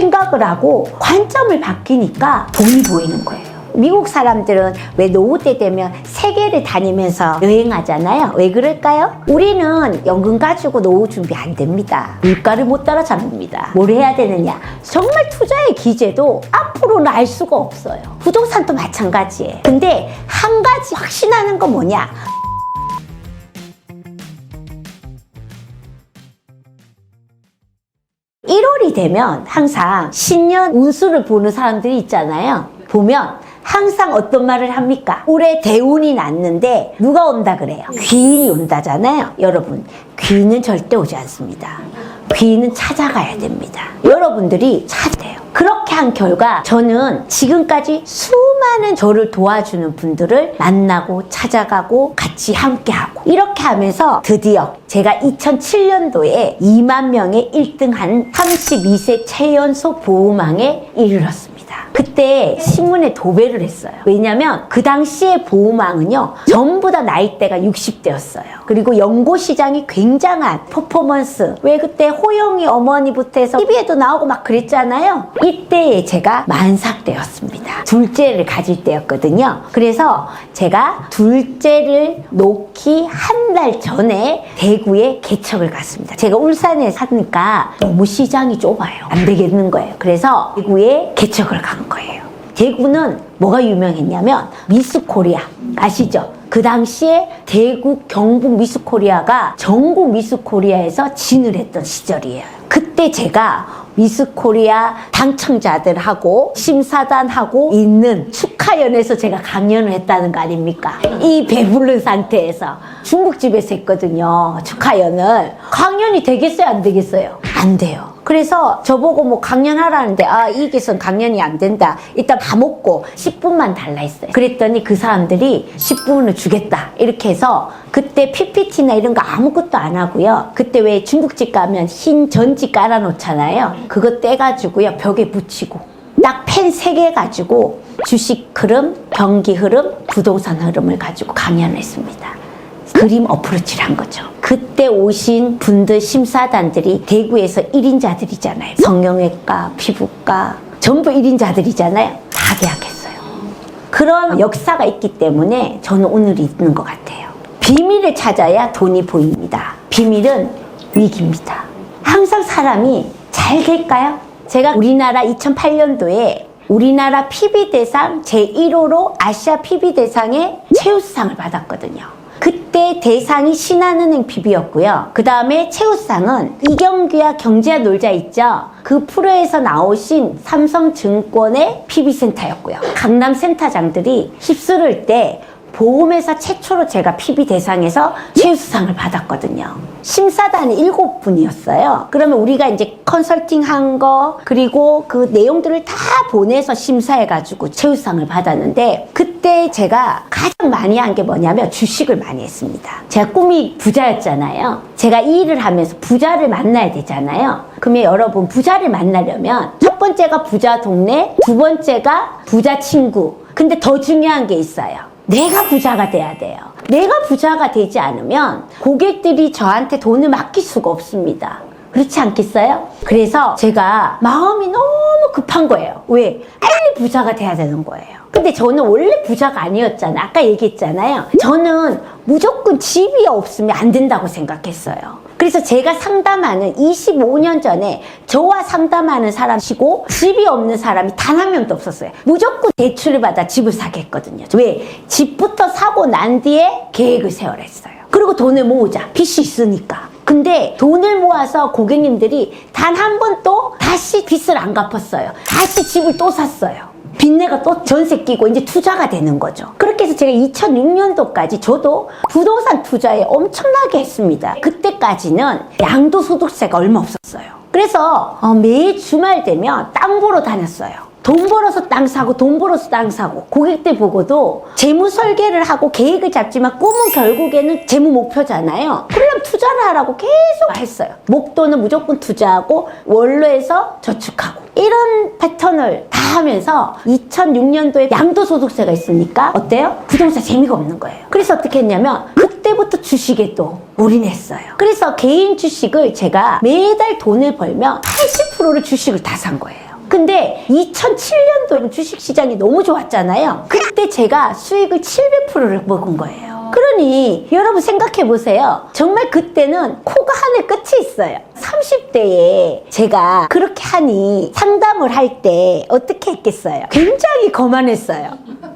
생각을 하고 관점을 바뀌니까 돈이 보이는 거예요. 미국 사람들은 왜 노후 때 되면 세계를 다니면서 여행하잖아요. 왜 그럴까요? 우리는 연금 가지고 노후 준비 안 됩니다. 물가를 못 따라잡습니다. 뭘 해야 되느냐? 정말 투자의 기제도 앞으로는 알 수가 없어요. 부동산도 마찬가지예요. 근데 한 가지 확신하는 건 뭐냐? (1월이) 되면 항상 신년 운수를 보는 사람들이 있잖아요. 보면 항상 어떤 말을 합니까? 올해 대운이 났는데 누가 온다 그래요? 귀인이 온다잖아요. 여러분, 귀인은 절대 오지 않습니다. 귀인은 찾아가야 됩니다. 여러분들이 찾아야 돼요. 그렇게 한 결과 저는 지금까지 수많은 저를 도와주는 분들을 만나고 찾아가고 같이 함께하고 이렇게 하면서 드디어 제가 2007년도에 2만 명의 1등한 32세 최연소 보호망에 이르렀습니다. 그때 신문에 도배를 했어요. 왜냐면 그 당시에 보호망은요 전부 다 나이대가 60대였어요. 그리고 연고 시장이 굉장한 퍼포먼스, 왜 그때 호영이 어머니부터 해서 TV에도 나오고 막 그랬잖아요. 이때에 제가 만삭되었습니다. 둘째를 가질 때였거든요. 그래서 제가 둘째를 놓기 한 달 전에 대구에 개척을 갔습니다. 제가 울산에 사니까 너무 시장이 좁아요. 안 되겠는 거예요. 그래서 대구에 개척을 간 거예요. 대구는 뭐가 유명했냐면 미스 코리아 아시죠? 그 당시에 대구, 경북 미스 코리아가 전국 미스 코리아에서 진을 했던 시절이에요. 그때 제가 미스 코리아 당첨자들하고 심사단하고 있는 축하연에서 제가 강연을 했다는 거 아닙니까? 이 배부른 상태에서 중국집에서 했거든요. 축하연을. 강연이 되겠어요? 안 되겠어요? 안 돼요. 그래서 저보고 뭐 강연하라는데 이 기선 강연이 안 된다. 일단 다 먹고 10분만 달라 했어요. 그랬더니 그 사람들이 10분을 주겠다. 이렇게 해서 그때 PPT나 이런 거 아무것도 안 하고요. 그때 왜 중국집 가면 흰 전지 깔아놓잖아요. 그거 떼가지고요. 벽에 붙이고 딱 펜 3개 가지고 주식 흐름, 경기 흐름, 부동산 흐름을 가지고 강연을 했습니다. 그림 어프로치를 한 거죠. 그때 오신 분들 심사단들이 대구에서 1인자들이잖아요. 성형외과, 피부과 전부 1인자들이잖아요. 다 계약했어요. 그런 역사가 있기 때문에 저는 오늘이 있는 것 같아요. 비밀을 찾아야 돈이 보입니다. 비밀은 위기입니다. 항상 사람이 잘 될까요? 제가 우리나라 2008년도에 우리나라 PB대상 제1호로 아시아 PB대상의 최우수상을 받았거든요. 그때 대상이 신한은행 PB였고요. 그 다음에 최우상은 이경규와 경제와 놀자 있죠? 그 프로에서 나오신 삼성증권의 PB센터였고요. 강남 센터장들이 휩쓸을 때 보험회사 최초로 제가 PB대상에서 최우수상을 받았거든요. 심사단이 7분이었어요. 그러면 우리가 이제 컨설팅 한 거 그리고 그 내용들을 다 보내서 심사해가지고 최우수상을 받았는데 그때 제가 가장 많이 한 게 뭐냐면 주식을 많이 했습니다. 제가 꿈이 부자였잖아요. 제가 이 일을 하면서 부자를 만나야 되잖아요. 그러면 여러분 부자를 만나려면 첫 번째가 부자 동네, 두 번째가 부자 친구. 근데 더 중요한 게 있어요. 내가 부자가 돼야 돼요. 내가 부자가 되지 않으면 고객들이 저한테 돈을 맡길 수가 없습니다. 그렇지 않겠어요? 그래서 제가 마음이 너무 급한 거예요. 왜? 빨리 부자가 돼야 되는 거예요. 근데 저는 원래 부자가 아니었잖아요. 아까 얘기했잖아요. 저는 무조건 집이 없으면 안 된다고 생각했어요. 그래서 제가 상담하는 25년 전에 저와 상담하는 사람이고 집이 없는 사람이 단 한 명도 없었어요. 무조건 대출을 받아 집을 사겠거든요. 왜? 집부터 사고 난 뒤에 계획을 세워라 했어요. 그리고 돈을 모으자. 빚이 있으니까. 근데 돈을 모아서 고객님들이 단 한 번도 다시 빚을 안 갚았어요. 다시 집을 또 샀어요. 빚내가 또 전세 끼고 이제 투자가 되는 거죠. 그렇게 해서 제가 2006년도까지 저도 부동산 투자에 엄청나게 했습니다. 그때까지는 양도소득세가 얼마 없었어요. 그래서 매 주말 되면 땅 보러 다녔어요. 돈 벌어서 땅 사고 돈 벌어서 땅 사고 고객들 보고도 재무 설계를 하고 계획을 잡지만 꿈은 결국에는 재무 목표잖아요. 그럼 투자를 하라고 계속 했어요. 목돈은 무조건 투자하고 원로에서 저축하고 이런 패턴을 다 하면서 2006년도에 양도소득세가 있으니까 어때요? 부동산 재미가 없는 거예요. 그래서 어떻게 했냐면 그때부터 주식에 또 올인했어요. 그래서 개인 주식을 제가 매달 돈을 벌면 80%를 주식을 다 산 거예요. 근데 2007년도에는 주식시장이 너무 좋았잖아요. 그때 제가 수익을 700%를 먹은 거예요. 그러니 여러분 생각해 보세요. 정말 그때는 코가 하늘 끝이 있어요. 30대에 제가 그렇게 하니 상담을 할 때 어떻게 했겠어요? 굉장히 거만했어요.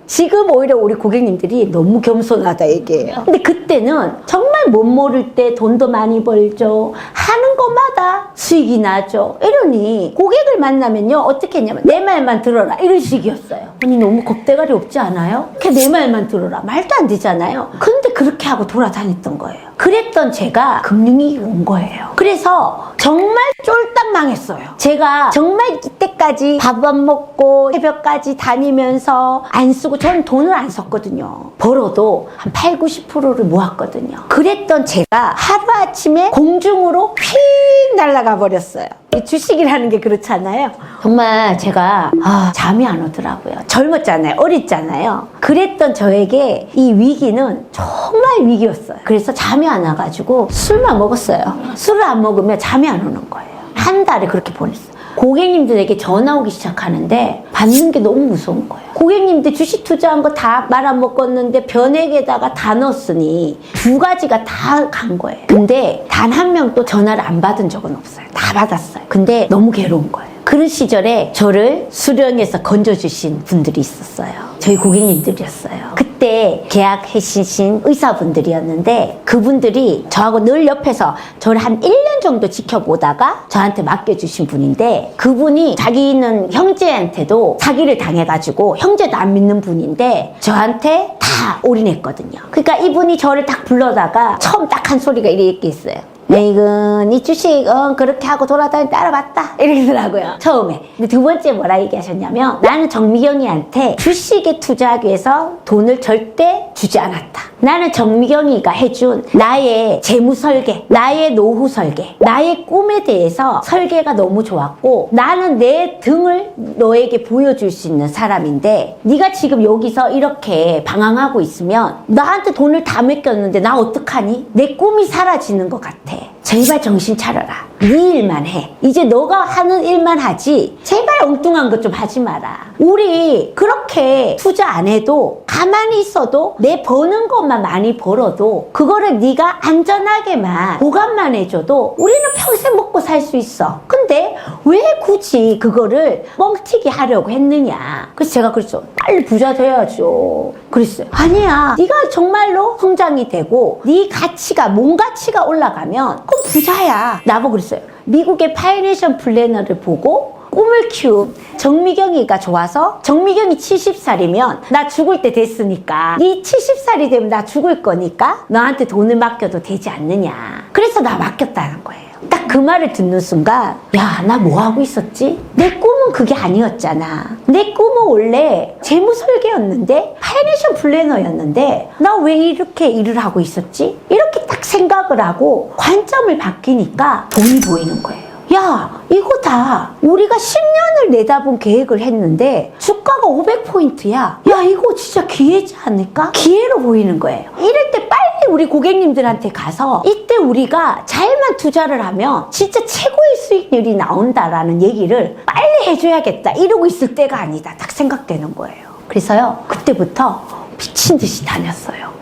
지금 오히려 우리 고객님들이 너무 겸손하다 얘기해요. 근데 그때는 정말 못 모를 때 돈도 많이 벌죠. 하는 것마다 수익이 나죠. 이러니 고객을 만나면요 어떻게 했냐면 내 말만 들어라 이런 식이었어요. 아니 너무 겁대가리 없지 않아요? 그냥 내 말만 들어라. 말도 안 되잖아요. 근데 그렇게 하고 돌아다녔던 거예요. 그랬던 제가 금융위기 온 거예요. 그래서 정말 쫄딱 망했어요. 제가 정말 이때까지 밥 안 먹고 새벽까지 다니면서 안 쓰고 전 돈을 안 썼거든요. 벌어도 한 8, 90%를 모았거든요. 그랬던 제가 하루아침에 공중으로 휙 날아가 버렸어요. 이 주식이라는 게 그렇잖아요. 정말 제가 잠이 안 오더라고요. 젊었잖아요. 어렸잖아요. 그랬던 저에게 이 위기는 정말 위기였어요. 그래서 잠이 안 와가지고 술만 먹었어요. 술을 안 먹으면 잠이 안 오는 거예요. 한 달을 그렇게 보냈어요. 고객님들에게 전화 오기 시작하는데 받는 게 너무 무서운 거예요. 고객님들 주식 투자한 거 다 말아먹었는데 변액에다가 다 넣었으니 두 가지가 다 간 거예요. 근데 단 한 명도 전화를 안 받은 적은 없어요. 다 받았어요. 근데 너무 괴로운 거예요. 그런 시절에 저를 수령해서 건져주신 분들이 있었어요. 저희 고객님들이었어요. 그때 계약하신 의사분들이었는데 그분들이 저하고 늘 옆에서 저를 한 1년 정도 지켜보다가 저한테 맡겨주신 분인데 그분이 자기는 형제한테도 사기를 당해가지고 형제도 안 믿는 분인데 저한테 다 올인했거든요. 그러니까 이분이 저를 딱 불러다가 처음 딱 한 소리가 이렇게 있어요. 이건 이 주식 그렇게 하고 돌아다니 따라봤다 이러더라고요. 처음에. 근데 두 번째 뭐라 얘기하셨냐면 나는 정미경이한테 주식에 투자하기 위해서 돈을 절대 주지 않았다. 나는 정미경이가 해준 나의 재무 설계, 나의 노후 설계, 나의 꿈에 대해서 설계가 너무 좋았고 나는 내 등을 너에게 보여줄 수 있는 사람인데 네가 지금 여기서 이렇게 방황하고 있으면 나한테 돈을 다 맡겼는데 나 어떡하니? 내 꿈이 사라지는 것 같아. 제발 정신 차려라. 네 일만 해. 이제 너가 하는 일만 하지 제발 엉뚱한 것 좀 하지 마라. 우리 그렇게 투자 안 해도 가만히 있어도 내 버는 것만 많이 벌어도 그거를 네가 안전하게만 보관만 해줘도 우리는 평생 먹고 살 수 있어. 근데 왜 굳이 그거를 뻥튀기 하려고 했느냐. 그래서 제가 그랬죠. 빨리 부자 돼야죠. 그랬어요. 아니야. 네가 정말로 성장이 되고 네 가치가 몸 가치가 올라가면 그럼 부자야. 나보고 그랬어요. 미국의 파이낸셜 플래너를 보고 꿈을 키운 정미경이가 좋아서 정미경이 70살이면 나 죽을 때 됐으니까 네 70살이 되면 나 죽을 거니까 너한테 돈을 맡겨도 되지 않느냐. 그래서 나 맡겼다는 거예요. 딱 그 말을 듣는 순간 야, 나 뭐 하고 있었지? 내 꿈은 그게 아니었잖아. 내 꿈은 원래 재무 설계였는데 파이낸셜 플래너였는데 나 왜 이렇게 일을 하고 있었지? 이렇게 딱 생각을 하고 관점을 바뀌니까 돈이 보이는 거예요. 야, 이거 다 우리가 10년을 내다본 계획을 했는데 주가가 500포인트야. 야, 이거 진짜 기회지 않을까? 기회로 보이는 거예요. 이럴 때 빨리 우리 고객님들한테 가서 이때 우리가 잘만 투자를 하면 진짜 최고의 수익률이 나온다라는 얘기를 빨리 해줘야겠다. 이러고 있을 때가 아니다. 딱 생각되는 거예요. 그래서요, 그때부터 미친 듯이 다녔어요.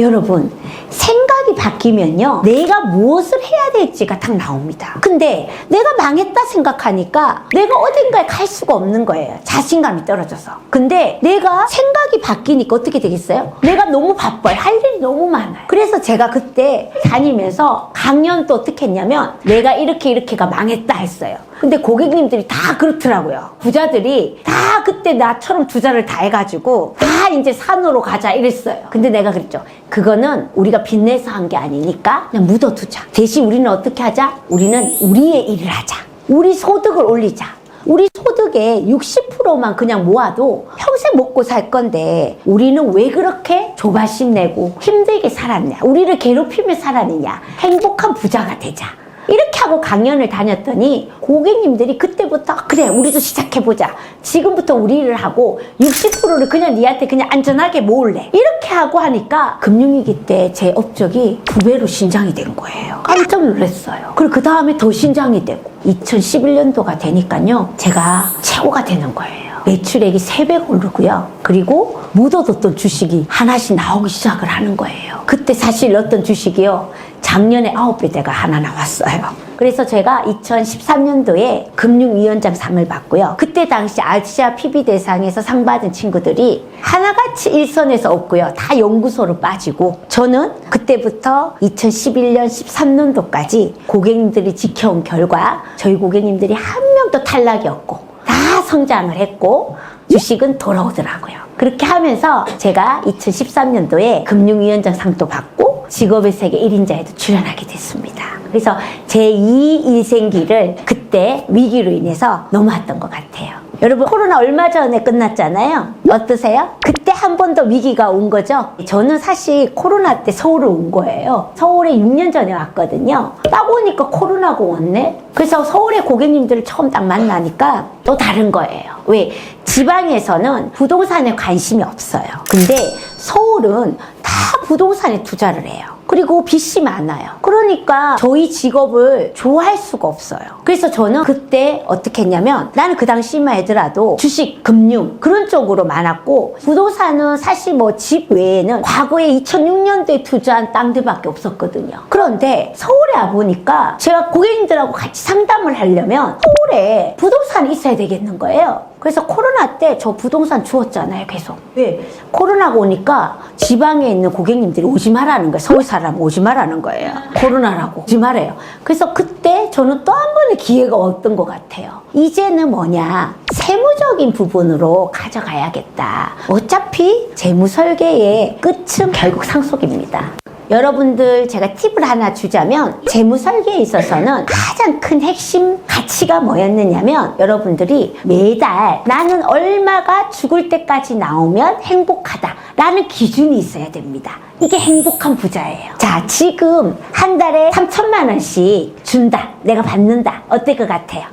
여러분, 생각이 바뀌면요 내가 무엇을 해야 될지가 딱 나옵니다. 근데 내가 망했다 생각하니까 내가 어딘가에 갈 수가 없는 거예요. 자신감이 떨어져서. 근데 내가 생각이 바뀌니까 어떻게 되겠어요? 내가 너무 바빠요. 할 일이 너무 많아요. 그래서 제가 그때 다니면서 강연도 어떻게 했냐면 내가 이렇게가 망했다 했어요. 근데 고객님들이 다 그렇더라고요. 부자들이 다 그때 나처럼 투자를 다 해가지고 다 이제 산으로 가자 이랬어요. 근데 내가 그랬죠. 그거는 우리가 빚내서 한 게 아니니까 그냥 묻어두자. 대신 우리는 어떻게 하자? 우리는 우리의 일을 하자. 우리 소득을 올리자. 우리 소득의 60%만 그냥 모아도 평생 먹고 살 건데 우리는 왜 그렇게 조바심 내고 힘들게 살았냐? 우리를 괴롭히며 살았느냐? 행복한 부자가 되자. 이렇게 하고 강연을 다녔더니 고객님들이 그때부터 그래 우리도 시작해보자. 지금부터 우리 일을 하고 60%를 그냥 니한테 그냥 안전하게 모을래. 이렇게 하고 하니까 금융위기 때 제 업적이 2배로 신장이 된 거예요. 깜짝 놀랐어요. 그리고 그 다음에 더 신장이 되고 2011년도가 되니까요. 제가 최고가 되는 거예요. 매출액이 3배 오르고요. 그리고 묻어뒀던 주식이 하나씩 나오기 시작을 하는 거예요. 그때 사실 어떤 주식이요. 작년에 9배대가 하나 나왔어요. 그래서 제가 2013년도에 금융위원장 상을 받고요. 그때 당시 아시아 PB 대상에서 상 받은 친구들이 하나같이 일선에서 없고요. 다 연구소로 빠지고 저는 그때부터 2011년 13년도까지 고객님들이 지켜온 결과 저희 고객님들이 한 명도 탈락이 없고 다 성장을 했고 주식은 돌아오더라고요. 그렇게 하면서 제가 2013년도에 금융위원장 상도 받고 직업의 세계 1인자에도 출연하게 됐습니다. 그래서 제2 인생기를 그때 위기로 인해서 넘어왔던 것 같아요. 여러분 코로나 얼마 전에 끝났잖아요. 어떠세요? 그때 한 번 더 위기가 온 거죠. 저는 사실 코로나 때 서울을 온 거예요. 서울에 6년 전에 왔거든요. 딱 오니까 코로나가 왔네. 그래서 서울의 고객님들을 처음 딱 만나니까 또 다른 거예요. 왜? 지방에서는 부동산에 관심이 없어요. 근데 서울은 다 부동산에 투자를 해요. 그리고 빚이 많아요. 그러니까 저희 직업을 좋아할 수가 없어요. 그래서 저는 그때 어떻게 했냐면 나는 그 당시만 하더라도 주식, 금융 그런 쪽으로 많았고 부동산은 사실 뭐 집 외에는 과거에 2006년도에 투자한 땅들밖에 없었거든요. 그런데 서울에 와보니까 제가 고객님들하고 같이 상담을 하려면 서울에 부동산이 있어야 되겠는 거예요. 그래서 코로나 때 저 부동산 주었잖아요, 계속. 왜? 코로나가 오니까 지방에 있는 고객님들이 오지 말라는 거예요. 서울 사람 오지 말라는 거예요. 코로나라고 오지 말아요. 그래서 그때 저는 또 한 번의 기회가 왔던 것 같아요. 이제는 뭐냐, 세무적인 부분으로 가져가야겠다. 어차피 재무설계의 끝은 결국 상속입니다. 여러분들 제가 팁을 하나 주자면 재무설계에 있어서는 가장 큰 핵심 가치가 뭐였느냐면 여러분들이 매달 나는 얼마가 죽을 때까지 나오면 행복하다 라는 기준이 있어야 됩니다. 이게 행복한 부자예요. 자, 지금 한 달에 3천만 원씩 준다. 내가 받는다. 어떨 것 같아요?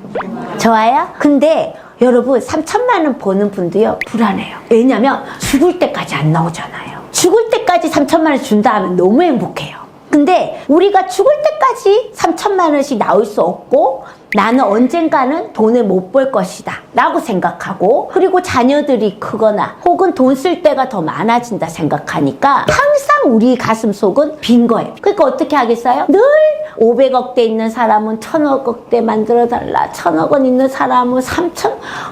좋아요? 근데 여러분 3천만 원 버는 분도요 불안해요. 왜냐면 죽을 때까지 안 나오잖아요. 죽을 때까지 3천만 원 준다 하면 너무 행복해요. 근데 우리가 죽을 때까지 3천만 원씩 나올 수 없고 나는 언젠가는 돈을 못 벌 것이다 라고 생각하고 그리고 자녀들이 크거나 혹은 돈 쓸 때가 더 많아진다 생각하니까 항상 우리 가슴속은 빈 거예요. 그러니까 어떻게 하겠어요? 늘 500억대 있는 사람은 1000억대 만들어달라. 1000억 원 있는 사람은 3000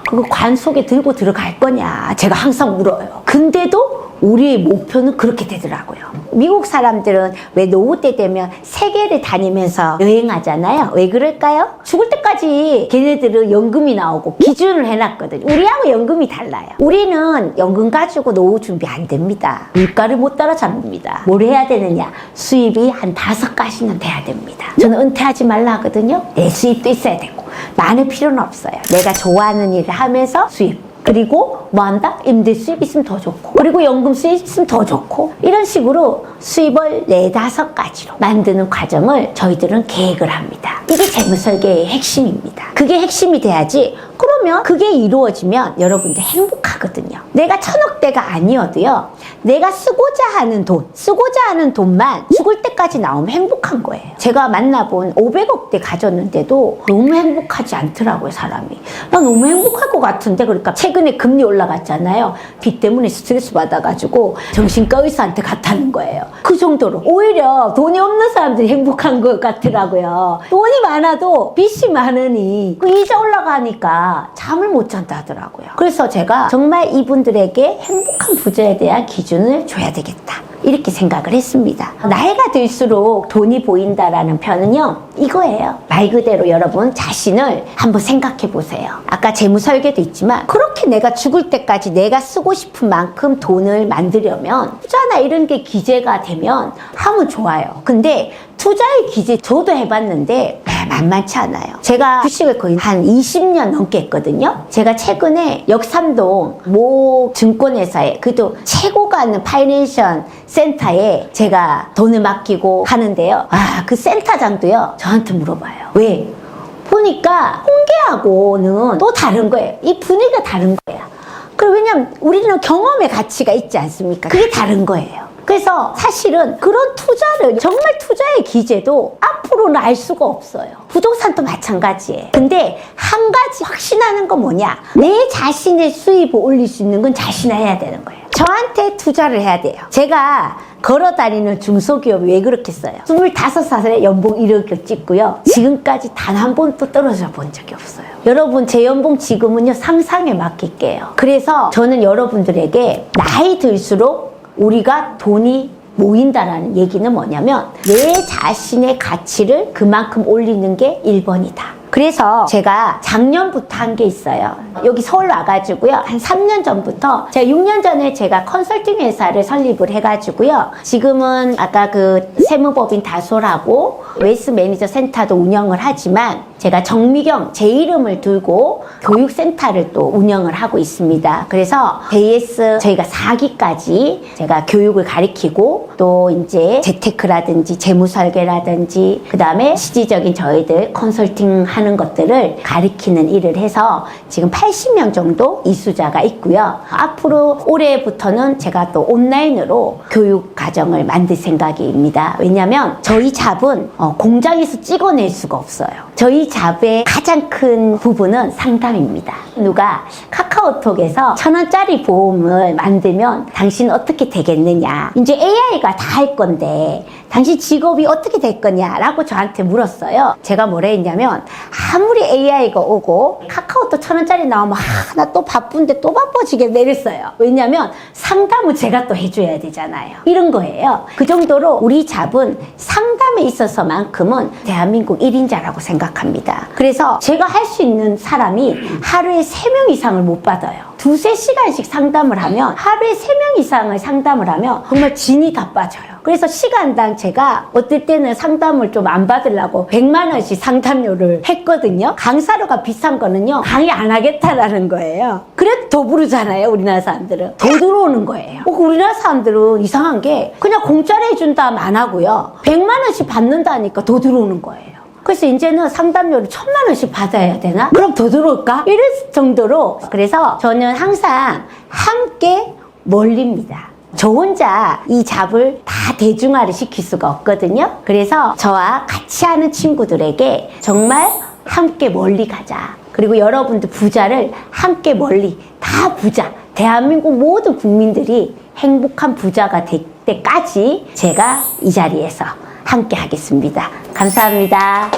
그거 관 속에 들고 들어갈 거냐. 제가 항상 물어요. 근데도 우리의 목표는 그렇게 되더라고요. 미국 사람들은 왜 노후 때 되면 세계를 다니면서 여행하잖아요. 왜 그럴까요? 죽을 때까지 걔네들은 연금이 나오고 기준을 해놨거든요. 우리하고 연금이 달라요. 우리는 연금 가지고 노후 준비 안 됩니다. 물가를 못 따라잡습니다. 뭘 해야 되느냐? 수입이 한 5가지는 돼야 됩니다. 저는 은퇴하지 말라 하거든요. 내 수입도 있어야 되고 많을 필요는 없어요. 내가 좋아하는 일을 하면서 수입 그리고 뭐 한다? 임대 수입 있으면 더 좋고 그리고 연금 수입 있으면 더 좋고 이런 식으로 수입을 4-5가지로 만드는 과정을 저희들은 계획을 합니다. 이게 재무설계의 핵심입니다. 그게 핵심이 돼야지 그러면 그게 이루어지면 여러분들 행복하거든요. 내가 1000억대가 아니어도요. 내가 쓰고자 하는 돈만 죽을 때까지 나오면 행복한 거예요. 제가 만나본 500억대 가졌는데도 너무 행복하지 않더라고요, 사람이. 나 너무 행복할 것 같은데 그러니까 최근에 금리 올라갔잖아요. 빚 때문에 스트레스 받아가지고 정신과 의사한테 갔다는 거예요. 그 정도로 오히려 돈이 없는 사람들이 행복한 것 같더라고요. 돈이 많아도 빚이 많으니 그 이자 올라가니까 잠을 못 잔다 하더라고요. 그래서 제가 정말 이분들에게 행복한 부자에 대한 기준을 줘야 되겠다. 이렇게 생각을 했습니다. 나이가 들수록 돈이 보인다라는 편은요. 이거예요. 말 그대로 여러분 자신을 한번 생각해 보세요. 아까 재무설계도 있지만 그렇게 내가 죽을 때까지 내가 쓰고 싶은 만큼 돈을 만들려면 투자나 이런 게 기재가 되면 하면 좋아요. 근데 투자의 기재 저도 해봤는데 만만치 않아요. 제가 주식을 거의 한 20년 넘게 했거든요. 제가 최근에 역삼동 모 증권회사에 그래도 최고가 받는 파이낸셜 센터에 제가 돈을 맡기고 하는데요. 그 센터장도요, 저한테 물어봐요. 왜? 보니까 공개하고는 또 다른 거예요. 이 분위기가 다른 거예요. 왜냐면 우리는 경험의 가치가 있지 않습니까? 그게 다른 거예요. 그래서 사실은 그런 투자를, 정말 투자의 기제도 앞으로는 알 수가 없어요. 부동산도 마찬가지예요. 근데 한 가지 확신하는 건 뭐냐? 내 자신의 수입을 올릴 수 있는 건 자신이 해야 되는 거예요. 저한테 투자를 해야 돼요. 제가 걸어다니는 중소기업이 왜 그렇겠어요? 25살에 연봉 1억을 찍고요. 지금까지 단 한 번도 떨어져 본 적이 없어요. 여러분, 제 연봉 지금은요, 상상에 맡길게요. 그래서 저는 여러분들에게 나이 들수록 우리가 돈이 모인다라는 얘기는 뭐냐면 내 자신의 가치를 그만큼 올리는 게 1번이다. 그래서 제가 작년부터 한 게 있어요. 여기 서울 와가지고요. 한 3년 전부터, 제가 6년 전에 제가 컨설팅 회사를 설립을 해가지고요. 지금은 아까 그 세무법인 다솔하고 웨이스 매니저 센터도 운영을 하지만 제가 정미경 제 이름을 들고 교육센터를 또 운영을 하고 있습니다. 그래서 JS 저희가 4기까지 제가 교육을 가리키고 또 이제 재테크라든지 재무설계라든지 그 다음에 실질적인 저희들 컨설팅 하는 것들을 가리키는 일을 해서 지금 80명 정도 이수자가 있고요. 앞으로 올해부터는 제가 또 온라인으로 교육 과정을 만들 생각입니다. 왜냐하면 저희 잡은 공장에서 찍어낼 수가 없어요. 저희 잡의 가장 큰 부분은 상담입니다. 누가 카카오톡에서 1,000원짜리 보험을 만들면 당신 어떻게 되겠느냐, 이제 AI가 다 할 건데 당신 직업이 어떻게 될 거냐라고 저한테 물었어요. 제가 뭐라 했냐면, 아무리 AI가 오고 카카오톡 1,000원짜리 나오면 나 또 바쁜데 또 바빠지게 이랬어요. 왜냐면 상담은 제가 또 해줘야 되잖아요. 이런 거예요. 그 정도로 우리 잡은 상담에 있어서만큼은 대한민국 1인자라고 생각합니다. 그래서 제가 할 수 있는 사람이 하루에 3명 이상을 못 받아요. 2~3시간씩 상담을 하면, 하루에 3명 이상을 상담을 하면 정말 진이 다 빠져요. 그래서 시간당 제가 어떨 때는 상담을 좀 안 받으려고 100만 원씩 상담료를 했거든요. 강사료가 비싼 거는요, 강의 안 하겠다라는 거예요. 그래도 더 부르잖아요, 우리나라 사람들은. 더 들어오는 거예요. 우리나라 사람들은 이상한 게 그냥 공짜로 해준다 하면 안 하고요, 100만 원씩 받는다니까 더 들어오는 거예요. 그래서 이제는 상담료를 1,000만 원씩 받아야 되나? 그럼 더 들어올까? 이럴 정도로. 그래서 저는 항상 함께 멀립니다. 저 혼자 이 잡을 다 대중화를 시킬 수가 없거든요. 그래서 저와 같이 하는 친구들에게 정말 함께 멀리 가자. 그리고 여러분들 부자를 함께 멀리, 다 부자, 대한민국 모든 국민들이 행복한 부자가 될 때까지 제가 이 자리에서 함께 하겠습니다. 감사합니다.